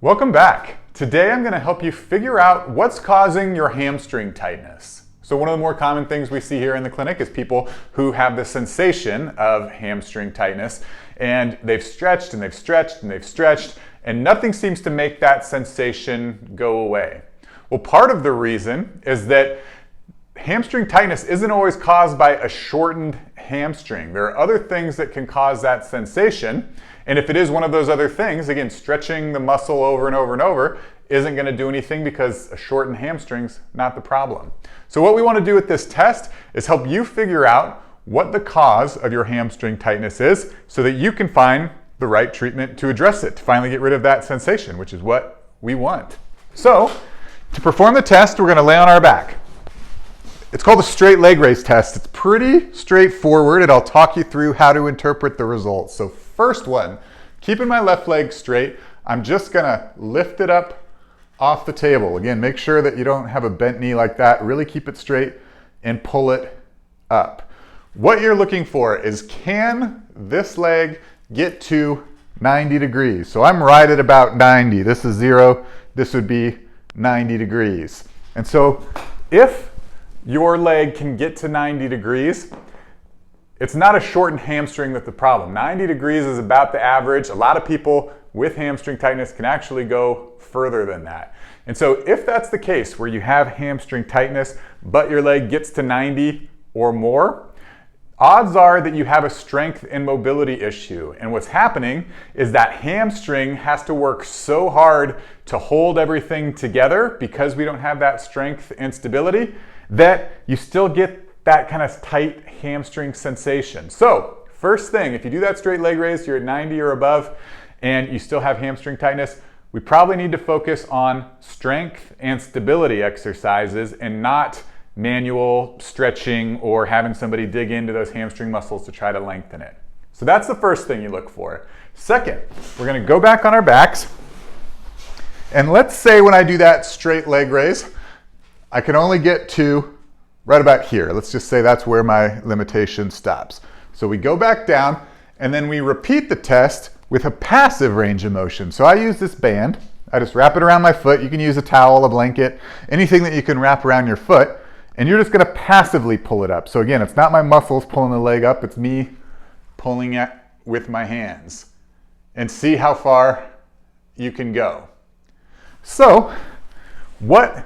Welcome back. Today I'm going to help you figure out what's causing your hamstring tightness. So one of the more common things we see here in the clinic is people who have the sensation of hamstring tightness, and they've stretched and they've stretched and they've stretched, and nothing seems to make that sensation go away. Well, part of the reason is that hamstring tightness isn't always caused by a shortened hamstring. There are other things that can cause that sensation. And if it is one of those other things, again, stretching the muscle over and over and over isn't going to do anything because a shortened hamstring's not the problem. So what we want to do with this test is help you figure out what the cause of your hamstring tightness is so that you can find the right treatment to address it, to finally get rid of that sensation, which is what we want. So to perform the test, we're going to lay on our back. It's called a straight leg raise test. It's pretty straightforward, and I'll talk you through how to interpret the results. So first one, keeping my left leg straight, I'm just gonna lift it up off the table. Again, make sure that you don't have a bent knee like that. Really keep it straight and pull it up. What you're looking for is, can this leg get to 90 degrees? So I'm right at about 90. This is 0. This would be 90 degrees. And so if your leg can get to 90 degrees, it's not a shortened hamstring that's the problem. 90 degrees is about the average. A lot of people with hamstring tightness can actually go further than that. And so if that's the case, where you have hamstring tightness, but your leg gets to 90 or more, odds are that you have a strength and mobility issue. And what's happening is that hamstring has to work so hard to hold everything together, because we don't have that strength and stability, that you still get that kind of tight hamstring sensation. So first thing, if you do that straight leg raise, you're at 90 or above, and you still have hamstring tightness, we probably need to focus on strength and stability exercises and not manual stretching or having somebody dig into those hamstring muscles to try to lengthen it. So that's the first thing you look for. Second, we're going to go back on our backs, and let's say when I do that straight leg raise, I can only get to right about here. Let's just say that's where my limitation stops. So we go back down, and then we repeat the test with a passive range of motion. So I use this band. I just wrap it around my foot. You can use a towel, a blanket, anything that you can wrap around your foot, and you're just going to passively pull it up. So again, it's not my muscles pulling the leg up, it's me pulling it with my hands. And see how far you can go. So what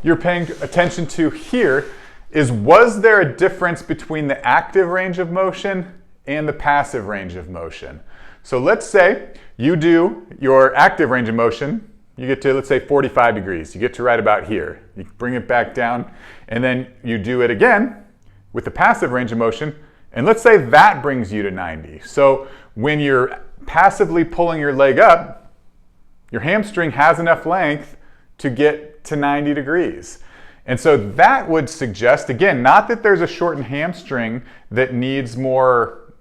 you're paying attention to here is, was there a difference between the active range of motion and the passive range of motion? So let's say you do your active range of motion, you get to, let's say, 45 degrees. You get to right about here. You bring it back down, and then you do it again with the passive range of motion, and let's say that brings you to 90. So when you're passively pulling your leg up, your hamstring has enough length to get to 90 degrees. And so that would suggest, again, not that there's a shortened hamstring that needs more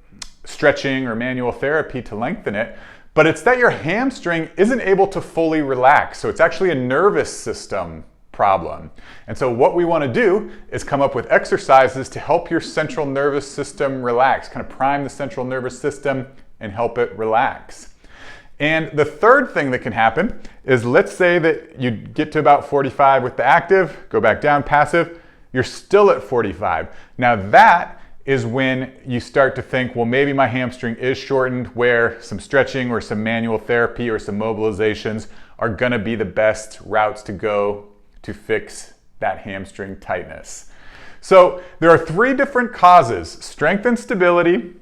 stretching or manual therapy to lengthen it, but it's that your hamstring isn't able to fully relax. So it's actually a nervous system problem. And so what we want to do is come up with exercises to help your central nervous system relax, kind of prime the central nervous system and help it relax. And the third thing that can happen is, let's say that you get to about 45 with the active, go back down passive, you're still at 45. Now that is when you start to think, well, maybe my hamstring is shortened, where some stretching or some manual therapy or some mobilizations are going to be the best routes to go to fix that hamstring tightness. So there are 3 different causes: strength and stability,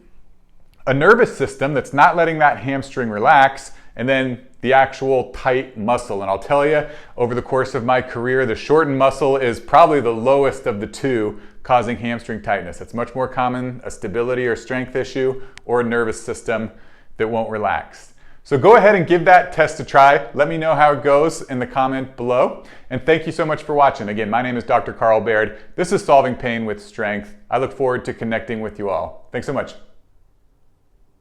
a nervous system that's not letting that hamstring relax, and then the actual tight muscle. And I'll tell you, over the course of my career, the shortened muscle is probably the lowest of the 2 causing hamstring tightness. It's much more common a stability or strength issue or a nervous system that won't relax. So go ahead and give that test a try. Let me know how it goes in the comment below. And thank you so much for watching. Again, my name is Dr. Carl Baird. This is Solving Pain with Strength. I look forward to connecting with you all. Thanks so much.